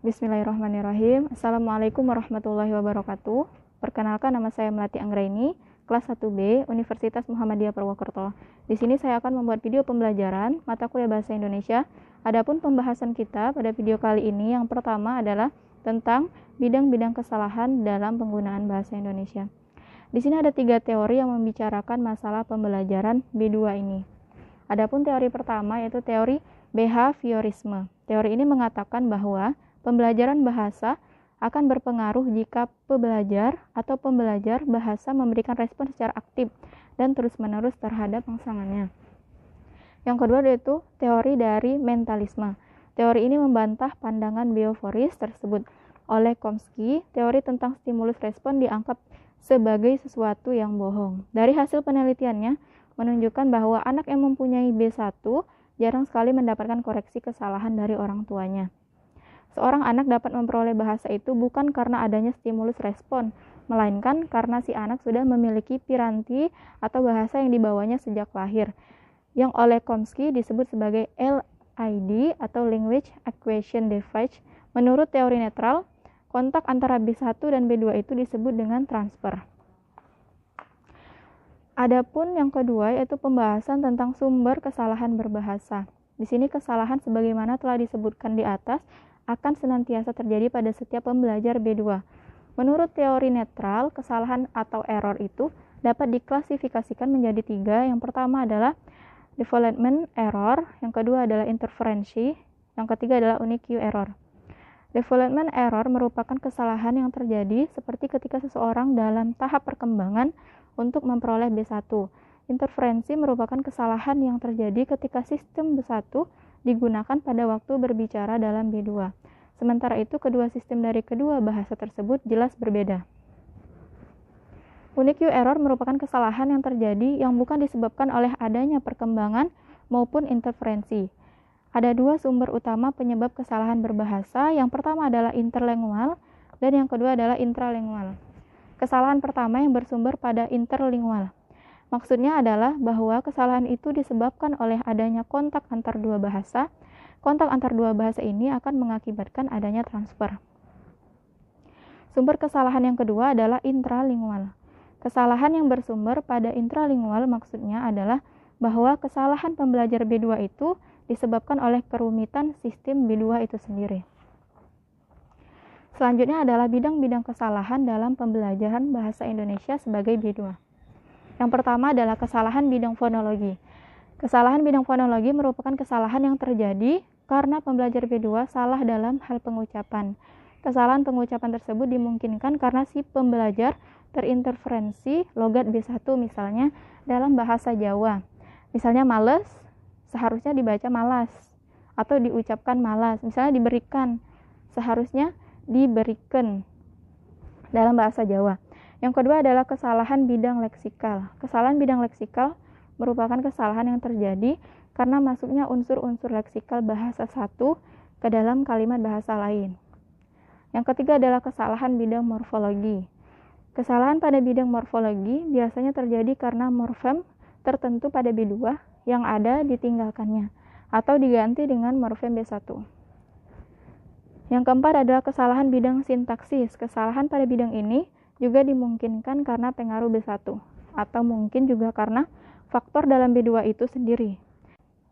Bismillahirrahmanirrahim. Assalamualaikum warahmatullahi wabarakatuh. Perkenalkan, nama saya Melati Anggraini, kelas 1B, Universitas Muhammadiyah Purwokerto. Di sini saya akan membuat video pembelajaran mata kuliah Bahasa Indonesia. Adapun pembahasan kita pada video kali ini yang pertama adalah tentang bidang-bidang kesalahan dalam penggunaan bahasa Indonesia. Di sini ada 3 teori yang membicarakan masalah pembelajaran B2 ini. Adapun teori pertama yaitu teori behaviorisme. Teori ini mengatakan bahwa pembelajaran bahasa akan berpengaruh jika pembelajar atau pembelajar bahasa memberikan respon secara aktif dan terus-menerus terhadap rangsangannya. Yang kedua yaitu teori dari mentalisme. Teori ini membantah pandangan behavioris tersebut. Oleh Chomsky, teori tentang stimulus respon dianggap sebagai sesuatu yang bohong. Dari hasil penelitiannya menunjukkan bahwa anak yang mempunyai B1 jarang sekali mendapatkan koreksi kesalahan dari orang tuanya. Seorang anak dapat memperoleh bahasa itu bukan karena adanya stimulus respon, melainkan karena si anak sudah memiliki piranti atau bahasa yang dibawanya sejak lahir, yang oleh Chomsky disebut sebagai LID atau Language Acquisition Device. Menurut teori netral, kontak antara B1 dan B2 itu disebut dengan transfer. Adapun yang kedua yaitu pembahasan tentang sumber kesalahan berbahasa. Di sini kesalahan sebagaimana telah disebutkan di atas akan senantiasa terjadi pada setiap pembelajar B2. Menurut teori netral, kesalahan atau error itu dapat diklasifikasikan menjadi 3. Yang pertama adalah development error, yang kedua adalah interferensi, yang ketiga adalah unique error. Development error merupakan kesalahan yang terjadi seperti ketika seseorang dalam tahap perkembangan untuk memperoleh B1. Interferensi merupakan kesalahan yang terjadi ketika sistem B1 digunakan pada waktu berbicara dalam B2. Sementara itu, kedua sistem dari kedua bahasa tersebut jelas berbeda. Unique error merupakan kesalahan yang terjadi yang bukan disebabkan oleh adanya perkembangan maupun interferensi. Ada 2 sumber utama penyebab kesalahan berbahasa. Yang pertama adalah interlingual dan yang kedua adalah intralingual. Kesalahan pertama yang bersumber pada interlingual. Maksudnya adalah bahwa kesalahan itu disebabkan oleh adanya kontak antar dua bahasa. Kontak antar dua bahasa ini akan mengakibatkan adanya transfer. Sumber kesalahan yang kedua adalah intralingual. Kesalahan yang bersumber pada intralingual maksudnya adalah bahwa kesalahan pembelajar B2 itu disebabkan oleh kerumitan sistem B2 itu sendiri. Selanjutnya adalah bidang-bidang kesalahan dalam pembelajaran bahasa Indonesia sebagai B2. Yang pertama adalah kesalahan bidang fonologi. Kesalahan bidang fonologi merupakan kesalahan yang terjadi karena pembelajar B2 salah dalam hal pengucapan. Kesalahan pengucapan tersebut dimungkinkan karena si pembelajar terinterferensi logat B1 misalnya dalam bahasa Jawa. Misalnya males, seharusnya dibaca malas atau diucapkan malas. Misalnya diberikan, seharusnya diberikan dalam bahasa Jawa. Yang kedua adalah kesalahan bidang leksikal. Kesalahan bidang leksikal merupakan kesalahan yang terjadi karena masuknya unsur-unsur leksikal bahasa satu ke dalam kalimat bahasa lain. Yang ketiga adalah kesalahan bidang morfologi. Kesalahan pada bidang morfologi biasanya terjadi karena morfem tertentu pada B2 yang ada ditinggalkannya atau diganti dengan morfem B1. Yang keempat adalah kesalahan bidang sintaksis. Kesalahan pada bidang ini juga dimungkinkan karena pengaruh B1 atau mungkin juga karena faktor dalam B2 itu sendiri.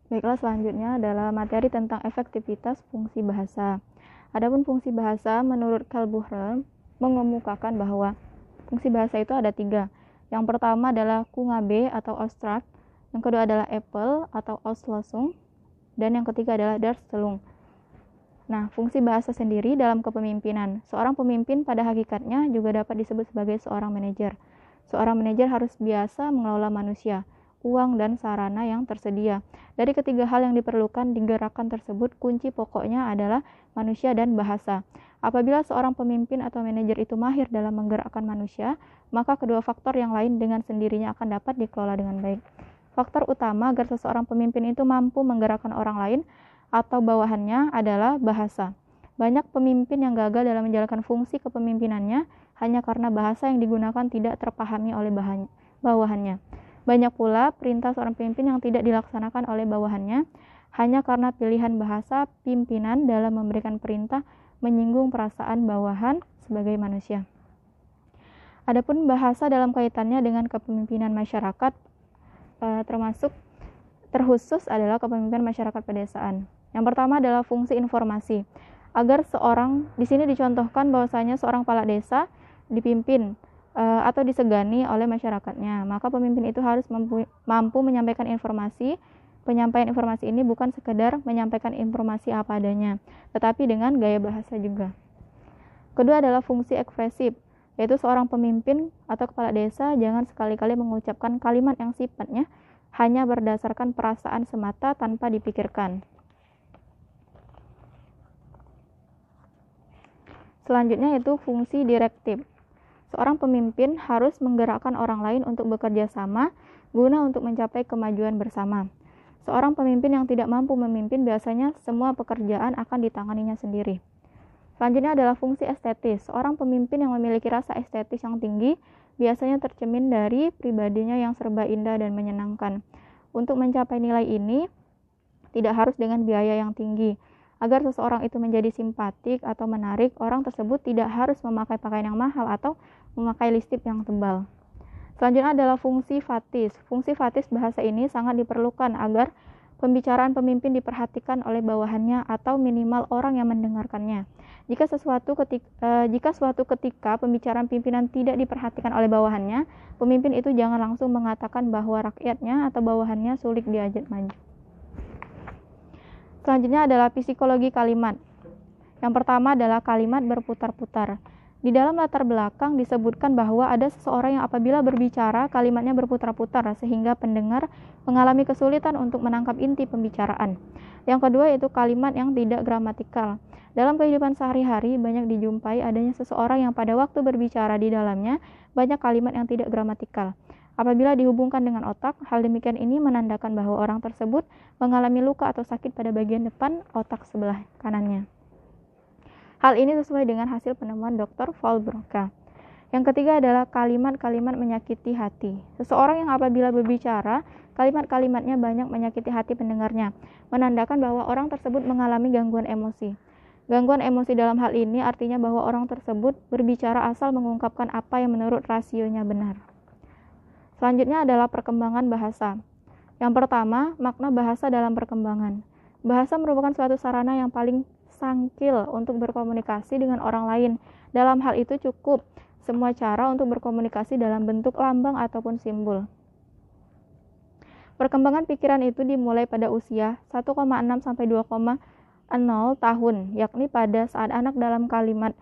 Baiklah, selanjutnya adalah materi tentang efektivitas fungsi bahasa. Adapun fungsi bahasa menurut Karl Buchner mengemukakan bahwa fungsi bahasa itu ada 3. Yang pertama adalah Kungabe atau Austrakt, yang kedua adalah Apple atau Auslösung, dan yang ketiga adalah Darstellung. Nah, fungsi bahasa sendiri dalam kepemimpinan. Seorang pemimpin pada hakikatnya juga dapat disebut sebagai seorang manajer. Seorang manajer harus biasa mengelola manusia, uang, dan sarana yang tersedia. Dari ketiga hal yang diperlukan di gerakan tersebut, kunci pokoknya adalah manusia dan bahasa. Apabila seorang pemimpin atau manajer itu mahir dalam menggerakkan manusia, maka kedua faktor yang lain dengan sendirinya akan dapat dikelola dengan baik. Faktor utama agar seseorang pemimpin itu mampu menggerakkan orang lain atau bawahannya adalah bahasa. Banyak pemimpin yang gagal dalam menjalankan fungsi kepemimpinannya hanya karena bahasa yang digunakan tidak terpahami oleh bawahannya. Banyak pula perintah seorang pemimpin yang tidak dilaksanakan oleh bawahannya hanya karena pilihan bahasa pimpinan dalam memberikan perintah menyinggung perasaan bawahan sebagai manusia. Adapun bahasa dalam kaitannya dengan kepemimpinan masyarakat terkhusus adalah kepemimpinan masyarakat pedesaan. Yang pertama adalah fungsi informasi. Agar seorang, di sini dicontohkan bahwasanya seorang kepala desa dipimpin atau disegani oleh masyarakatnya, maka pemimpin itu harus mampu menyampaikan informasi. Penyampaian informasi ini bukan sekedar menyampaikan informasi apa adanya, tetapi dengan gaya bahasa juga. Kedua adalah fungsi ekspresif, yaitu seorang pemimpin atau kepala desa jangan sekali-kali mengucapkan kalimat yang sifatnya hanya berdasarkan perasaan semata tanpa dipikirkan. Selanjutnya yaitu fungsi direktif. Seorang pemimpin harus menggerakkan orang lain untuk bekerja sama guna untuk mencapai kemajuan bersama. Seorang pemimpin yang tidak mampu memimpin biasanya semua pekerjaan akan ditanganinya sendiri. Selanjutnya adalah fungsi estetis. Seorang pemimpin yang memiliki rasa estetis yang tinggi biasanya tercermin dari pribadinya yang serba indah dan menyenangkan. Untuk mencapai nilai ini tidak harus dengan biaya yang tinggi. Agar seseorang itu menjadi simpatik atau menarik, orang tersebut tidak harus memakai pakaian yang mahal atau memakai lipstik yang tebal. Selanjutnya adalah fungsi fatis. Fungsi fatis bahasa ini sangat diperlukan agar pembicaraan pemimpin diperhatikan oleh bawahannya atau minimal orang yang mendengarkannya. Jika suatu ketika pembicaraan pimpinan tidak diperhatikan oleh bawahannya, pemimpin itu jangan langsung mengatakan bahwa rakyatnya atau bawahannya sulit diajak maju. Selanjutnya adalah psikologi kalimat. Yang pertama adalah kalimat berputar-putar. Di dalam latar belakang disebutkan bahwa ada seseorang yang apabila berbicara kalimatnya berputar-putar sehingga pendengar mengalami kesulitan untuk menangkap inti pembicaraan. Yang kedua yaitu kalimat yang tidak gramatikal. Dalam kehidupan sehari-hari banyak dijumpai adanya seseorang yang pada waktu berbicara di dalamnya banyak kalimat yang tidak gramatikal. Apabila dihubungkan dengan otak, hal demikian ini menandakan bahwa orang tersebut mengalami luka atau sakit pada bagian depan otak sebelah kanannya. Hal ini sesuai dengan hasil penemuan Dr. Paul Broca. Yang ketiga adalah kalimat-kalimat menyakiti hati. Seseorang yang apabila berbicara, kalimat-kalimatnya banyak menyakiti hati pendengarnya, menandakan bahwa orang tersebut mengalami gangguan emosi. Gangguan emosi dalam hal ini artinya bahwa orang tersebut berbicara asal mengungkapkan apa yang menurut rasionya benar. Selanjutnya adalah perkembangan bahasa. Yang pertama, makna bahasa dalam perkembangan. Bahasa merupakan suatu sarana yang paling sangkil untuk berkomunikasi dengan orang lain. Dalam hal itu cukup semua cara untuk berkomunikasi dalam bentuk lambang ataupun simbol. Perkembangan pikiran itu dimulai pada usia 1,6 sampai 2,0 tahun, yakni pada saat anak dalam kalimat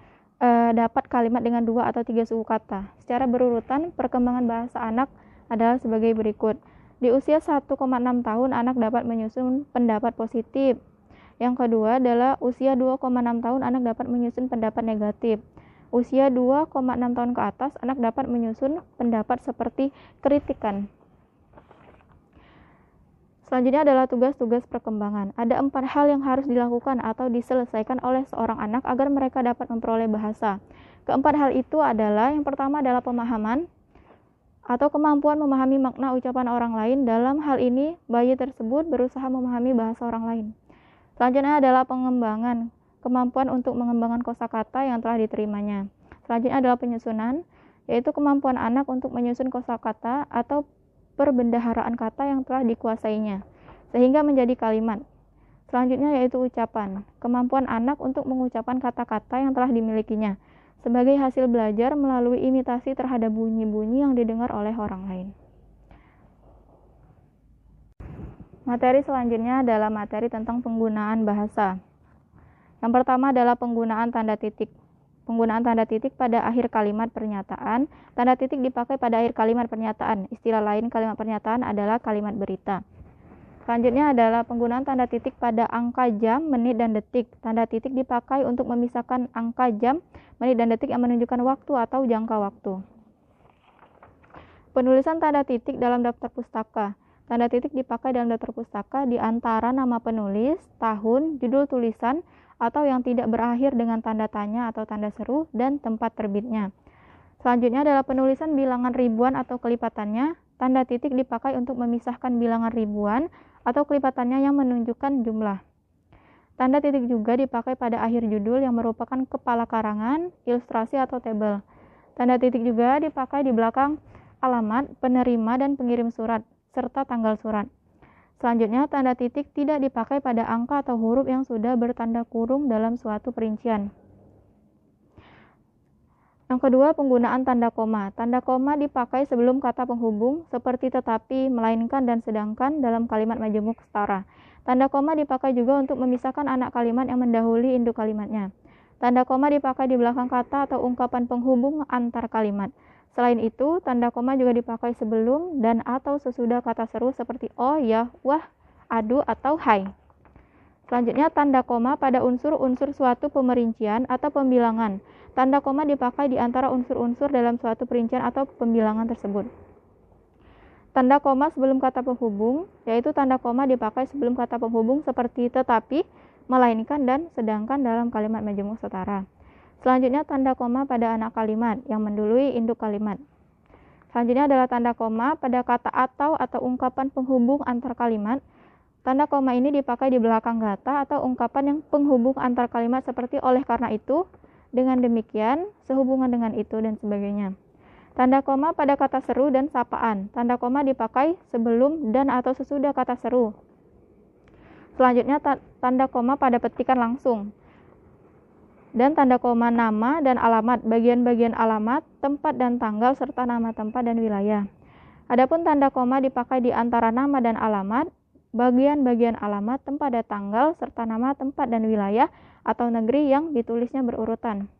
dapat kalimat dengan 2 atau 3 suku kata. Secara berurutan, perkembangan bahasa anak adalah sebagai berikut. Di usia 1,6 tahun, anak dapat menyusun pendapat positif. Yang kedua adalah usia 2,6 tahun, anak dapat menyusun pendapat negatif. Usia 2,6 tahun ke atas, anak dapat menyusun pendapat seperti kritikan. Selanjutnya adalah tugas-tugas perkembangan. Ada 4 hal yang harus dilakukan atau diselesaikan oleh seorang anak agar mereka dapat memperoleh bahasa. Keempat hal itu adalah, yang pertama adalah pemahaman atau kemampuan memahami makna ucapan orang lain. Dalam hal ini, bayi tersebut berusaha memahami bahasa orang lain. Selanjutnya adalah pengembangan, kemampuan untuk mengembangkan kosakata yang telah diterimanya. Selanjutnya adalah penyusunan, yaitu kemampuan anak untuk menyusun kosakata atau perbendaharaan kata yang telah dikuasainya, sehingga menjadi kalimat. Selanjutnya yaitu ucapan, kemampuan anak untuk mengucapkan kata-kata yang telah dimilikinya, sebagai hasil belajar melalui imitasi terhadap bunyi-bunyi yang didengar oleh orang lain. Materi selanjutnya adalah materi tentang penggunaan bahasa. Yang pertama adalah penggunaan tanda titik. Penggunaan tanda titik pada akhir kalimat pernyataan. Tanda titik dipakai pada akhir kalimat pernyataan. Istilah lain kalimat pernyataan adalah kalimat berita. Selanjutnya adalah penggunaan tanda titik pada angka jam, menit, dan detik. Tanda titik dipakai untuk memisahkan angka jam, menit, dan detik yang menunjukkan waktu atau jangka waktu. Penulisan tanda titik dalam daftar pustaka. Tanda titik dipakai dalam daftar pustaka di antara nama penulis, tahun, judul tulisan, atau yang tidak berakhir dengan tanda tanya atau tanda seru, dan tempat terbitnya. Selanjutnya adalah penulisan bilangan ribuan atau kelipatannya. Tanda titik dipakai untuk memisahkan bilangan ribuan atau kelipatannya yang menunjukkan jumlah. Tanda titik juga dipakai pada akhir judul yang merupakan kepala karangan, ilustrasi atau tabel. Tanda titik juga dipakai di belakang alamat, penerima dan pengirim surat, serta tanggal surat. Selanjutnya, tanda titik tidak dipakai pada angka atau huruf yang sudah bertanda kurung dalam suatu perincian. Yang kedua, penggunaan tanda koma. Tanda koma dipakai sebelum kata penghubung seperti tetapi, melainkan, dan sedangkan dalam kalimat majemuk setara. Tanda koma dipakai juga untuk memisahkan anak kalimat yang mendahului induk kalimatnya. Tanda koma dipakai di belakang kata atau ungkapan penghubung antar kalimat. Selain itu, tanda koma juga dipakai sebelum dan atau sesudah kata seru seperti oh, ya, wah, aduh, atau hai. Selanjutnya, tanda koma pada unsur-unsur suatu pemerincian atau pembilangan. Tanda koma dipakai di antara unsur-unsur dalam suatu perincian atau pembilangan tersebut. Tanda koma sebelum kata penghubung, yaitu tanda koma dipakai sebelum kata penghubung seperti tetapi, melainkan, dan sedangkan dalam kalimat majemuk setara. Selanjutnya, tanda koma pada anak kalimat yang mendului induk kalimat. Selanjutnya adalah tanda koma pada kata atau ungkapan penghubung antar kalimat. Tanda koma ini dipakai di belakang kata atau ungkapan yang penghubung antar kalimat seperti oleh karena itu, dengan demikian, sehubungan dengan itu, dan sebagainya. Tanda koma pada kata seru dan sapaan. Tanda koma dipakai sebelum dan atau sesudah kata seru. Selanjutnya, tanda koma pada petikan langsung. Dan tanda koma nama dan alamat, bagian-bagian alamat, tempat dan tanggal, serta nama tempat dan wilayah. Adapun tanda koma dipakai di antara nama dan alamat, bagian-bagian alamat, tempat dan tanggal, serta nama tempat dan wilayah atau negeri yang ditulisnya berurutan.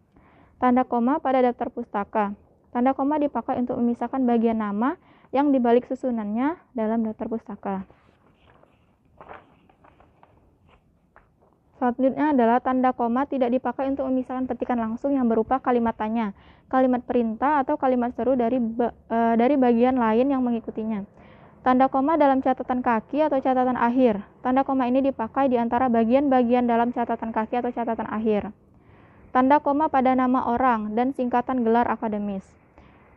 Tanda koma pada daftar pustaka. Tanda koma dipakai untuk memisahkan bagian nama yang dibalik susunannya dalam daftar pustaka. Selanjutnya adalah tanda koma tidak dipakai untuk memisahkan petikan langsung yang berupa kalimat tanya, kalimat perintah, atau kalimat seru dari bagian lain yang mengikutinya. Tanda koma dalam catatan kaki atau catatan akhir. Tanda koma ini dipakai di antara bagian-bagian dalam catatan kaki atau catatan akhir. Tanda koma pada nama orang dan singkatan gelar akademis.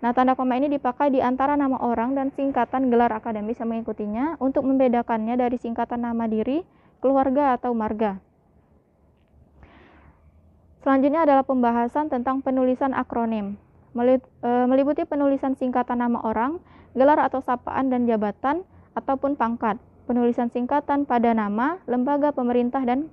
Nah, tanda koma ini dipakai di antara nama orang dan singkatan gelar akademis yang mengikutinya untuk membedakannya dari singkatan nama diri, keluarga, atau marga. Selanjutnya adalah pembahasan tentang penulisan akronim. Meliputi penulisan singkatan nama orang, gelar atau sapaan dan jabatan, ataupun pangkat. Penulisan singkatan pada nama, lembaga pemerintah, dan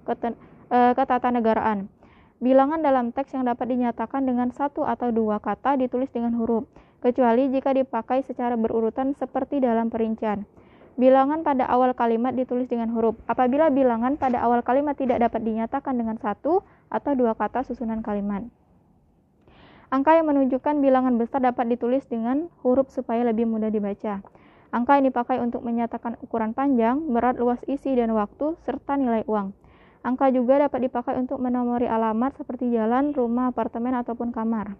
ketatanegaraan. Bilangan dalam teks yang dapat dinyatakan dengan satu atau dua kata ditulis dengan huruf, kecuali jika dipakai secara berurutan seperti dalam perincian. Bilangan pada awal kalimat ditulis dengan huruf. Apabila bilangan pada awal kalimat tidak dapat dinyatakan dengan satu atau dua kata susunan kalimat. Angka yang menunjukkan bilangan besar dapat ditulis dengan huruf supaya lebih mudah dibaca. Angka yang dipakai untuk menyatakan ukuran panjang, berat, luas isi, dan waktu, serta nilai uang. Angka juga dapat dipakai untuk menomori alamat seperti jalan, rumah, apartemen, ataupun kamar.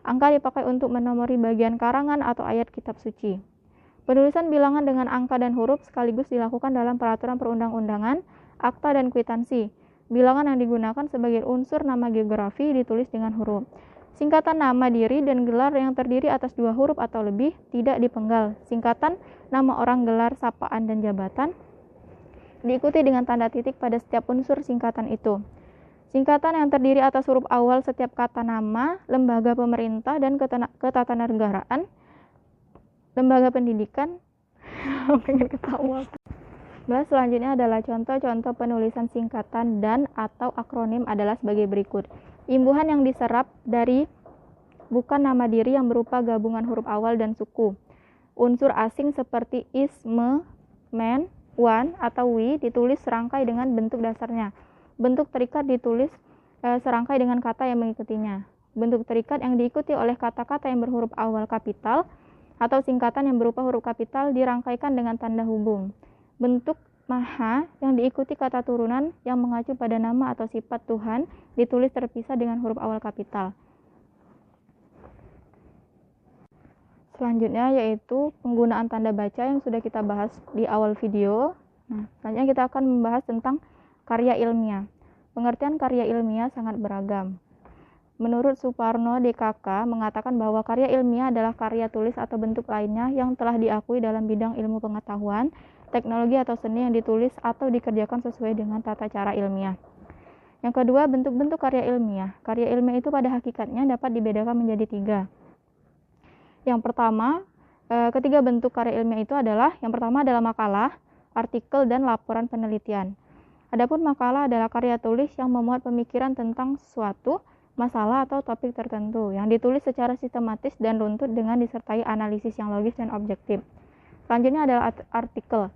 Angka dipakai untuk menomori bagian karangan atau ayat kitab suci. Penulisan bilangan dengan angka dan huruf sekaligus dilakukan dalam peraturan perundang-undangan, akta, dan kwitansi. Bilangan yang digunakan sebagai unsur nama geografi ditulis dengan huruf. Singkatan nama diri dan gelar yang terdiri atas dua huruf atau lebih tidak dipenggal. Singkatan nama orang, gelar, sapaan, dan jabatan diikuti dengan tanda titik pada setiap unsur singkatan itu. Singkatan yang terdiri atas huruf awal setiap kata nama, lembaga pemerintah, dan ketatanegaraan, lembaga pendidikan. Pengen ketawa. Selanjutnya adalah contoh-contoh penulisan singkatan dan atau akronim adalah sebagai berikut. Imbuhan yang diserap dari bukan nama diri yang berupa gabungan huruf awal dan suku. Unsur asing seperti is, me, men, wan, atau we ditulis serangkai dengan bentuk dasarnya. Bentuk terikat ditulis serangkai dengan kata yang mengikutinya. Bentuk terikat yang diikuti oleh kata-kata yang berhuruf awal kapital atau singkatan yang berupa huruf kapital dirangkaikan dengan tanda hubung. Bentuk maha yang diikuti kata turunan yang mengacu pada nama atau sifat Tuhan ditulis terpisah dengan huruf awal kapital. Selanjutnya yaitu penggunaan tanda baca yang sudah kita bahas di awal video. Nah, selanjutnya kita akan membahas tentang karya ilmiah. Pengertian karya ilmiah sangat beragam. Menurut Suparno DKK mengatakan bahwa karya ilmiah adalah karya tulis atau bentuk lainnya yang telah diakui dalam bidang ilmu pengetahuan, teknologi, atau seni yang ditulis atau dikerjakan sesuai dengan tata cara ilmiah. Yang kedua, bentuk-bentuk karya ilmiah. Karya ilmiah itu pada hakikatnya dapat dibedakan menjadi 3. Yang pertama, ketiga bentuk karya ilmiah itu adalah, yang pertama adalah makalah, artikel, dan laporan penelitian. Adapun makalah adalah karya tulis yang memuat pemikiran tentang suatu masalah atau topik tertentu, yang ditulis secara sistematis dan runtut dengan disertai analisis yang logis dan objektif. Selanjutnya adalah artikel.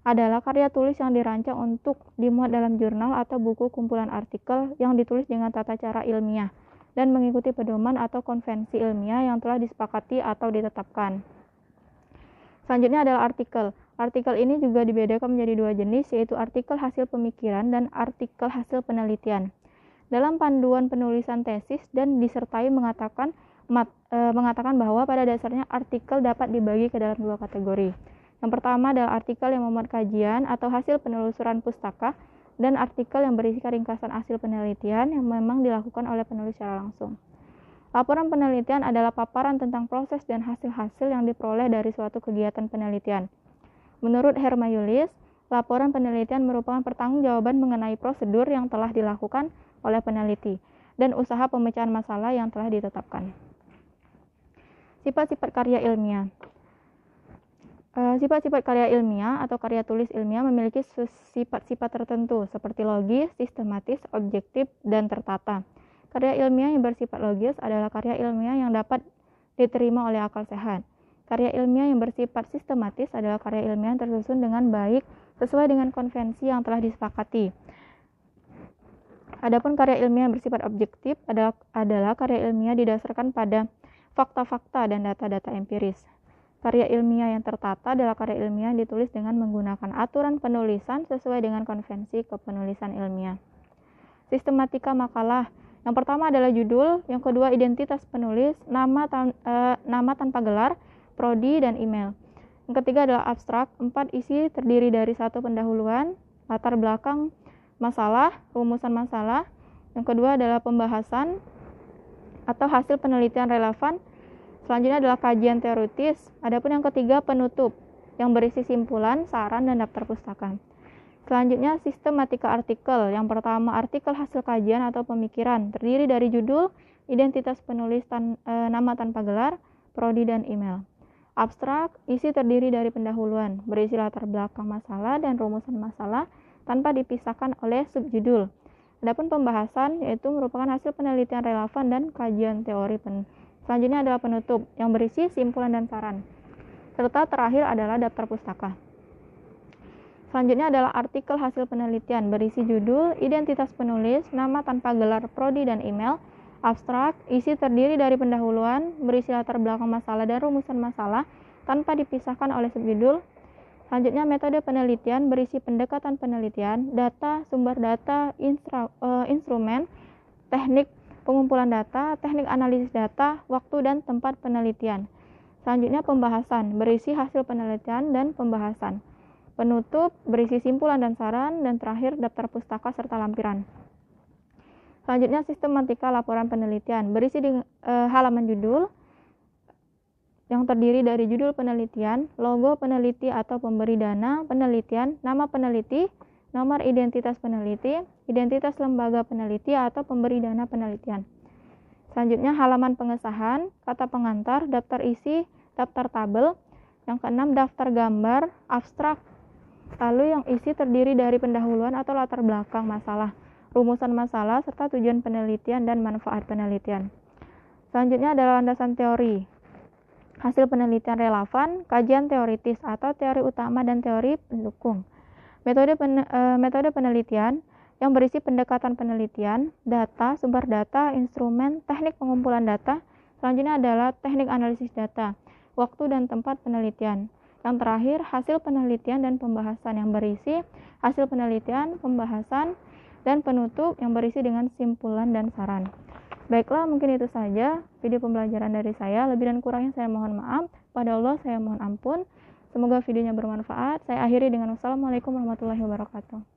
Adalah karya tulis yang dirancang untuk dimuat dalam jurnal atau buku kumpulan artikel yang ditulis dengan tata cara ilmiah dan mengikuti pedoman atau konvensi ilmiah yang telah disepakati atau ditetapkan. Selanjutnya adalah artikel. Artikel ini juga dibedakan menjadi 2 jenis, yaitu artikel hasil pemikiran dan artikel hasil penelitian. Dalam panduan penulisan tesis dan disertai mengatakan bahwa pada dasarnya artikel dapat dibagi ke dalam 2 kategori. Yang pertama adalah artikel yang memuat kajian atau hasil penelusuran pustaka, dan artikel yang berisi ringkasan hasil penelitian yang memang dilakukan oleh penulis secara langsung. Laporan penelitian adalah paparan tentang proses dan hasil-hasil yang diperoleh dari suatu kegiatan penelitian. Menurut Hermayulis, laporan penelitian merupakan pertanggungjawaban mengenai prosedur yang telah dilakukan oleh peneliti dan usaha pemecahan masalah yang telah ditetapkan. Sifat-sifat karya ilmiah. Sifat-sifat karya ilmiah atau karya tulis ilmiah memiliki sifat-sifat tertentu seperti logis, sistematis, objektif, dan tertata. Karya ilmiah yang bersifat logis adalah karya ilmiah yang dapat diterima oleh akal sehat. Karya ilmiah yang bersifat sistematis adalah karya ilmiah yang tersusun dengan baik sesuai dengan konvensi yang telah disepakati. Adapun karya ilmiah yang bersifat objektif adalah karya ilmiah didasarkan pada fakta-fakta dan data-data empiris. Karya ilmiah yang tertata adalah karya ilmiah yang ditulis dengan menggunakan aturan penulisan sesuai dengan konvensi kepenulisan ilmiah. Sistematika makalah. Yang pertama adalah judul, yang kedua identitas penulis, nama tanpa gelar, prodi, dan email. Yang ketiga adalah abstrak. 4 isi terdiri dari 1 pendahuluan, latar belakang masalah, rumusan masalah. Yang kedua adalah pembahasan atau hasil penelitian relevan. Selanjutnya adalah kajian teoritis. Adapun yang ketiga penutup yang berisi simpulan, saran, dan daftar pustaka. Selanjutnya sistematika artikel. Yang pertama artikel hasil kajian atau pemikiran terdiri dari judul, identitas penulis, nama tanpa gelar, prodi, dan email. Abstrak isi terdiri dari pendahuluan berisi latar belakang masalah dan rumusan masalah tanpa dipisahkan oleh subjudul. Adapun pembahasan yaitu merupakan hasil penelitian relevan dan kajian teori. Selanjutnya adalah penutup yang berisi simpulan dan saran. Serta terakhir adalah daftar pustaka. Selanjutnya adalah artikel hasil penelitian berisi judul, identitas penulis, nama tanpa gelar, prodi, dan email. Abstrak isi terdiri dari pendahuluan berisi latar belakang masalah dan rumusan masalah tanpa dipisahkan oleh subjudul. Selanjutnya metode penelitian berisi pendekatan penelitian, data, sumber data, instrumen, teknik pengumpulan data, teknik analisis data, waktu dan tempat penelitian. Selanjutnya pembahasan berisi hasil penelitian dan pembahasan. Penutup berisi simpulan dan saran, dan terakhir daftar pustaka serta lampiran. Selanjutnya sistematika laporan penelitian berisi di halaman judul yang terdiri dari judul penelitian, logo peneliti atau pemberi dana penelitian, nama peneliti, nomor identitas peneliti, identitas lembaga peneliti atau pemberi dana penelitian. Selanjutnya halaman pengesahan, kata pengantar, daftar isi, daftar tabel. Yang keenam daftar gambar, abstrak. Lalu yang isi terdiri dari pendahuluan atau latar belakang masalah, rumusan masalah, serta tujuan penelitian dan manfaat penelitian. Selanjutnya adalah landasan teori. Hasil penelitian relevan, kajian teoritis atau teori utama dan teori pendukung. Metode penelitian yang berisi pendekatan penelitian, data, sumber data, instrumen, teknik pengumpulan data. Selanjutnya adalah teknik analisis data, waktu dan tempat penelitian. Yang terakhir, hasil penelitian dan pembahasan yang berisi hasil penelitian, pembahasan, dan penutup yang berisi dengan simpulan dan saran. Baiklah, mungkin itu saja video pembelajaran dari saya. Lebih dan kurangnya saya mohon maaf. Pada Allah saya mohon ampun. Semoga videonya bermanfaat. Saya akhiri dengan wassalamualaikum warahmatullahi wabarakatuh.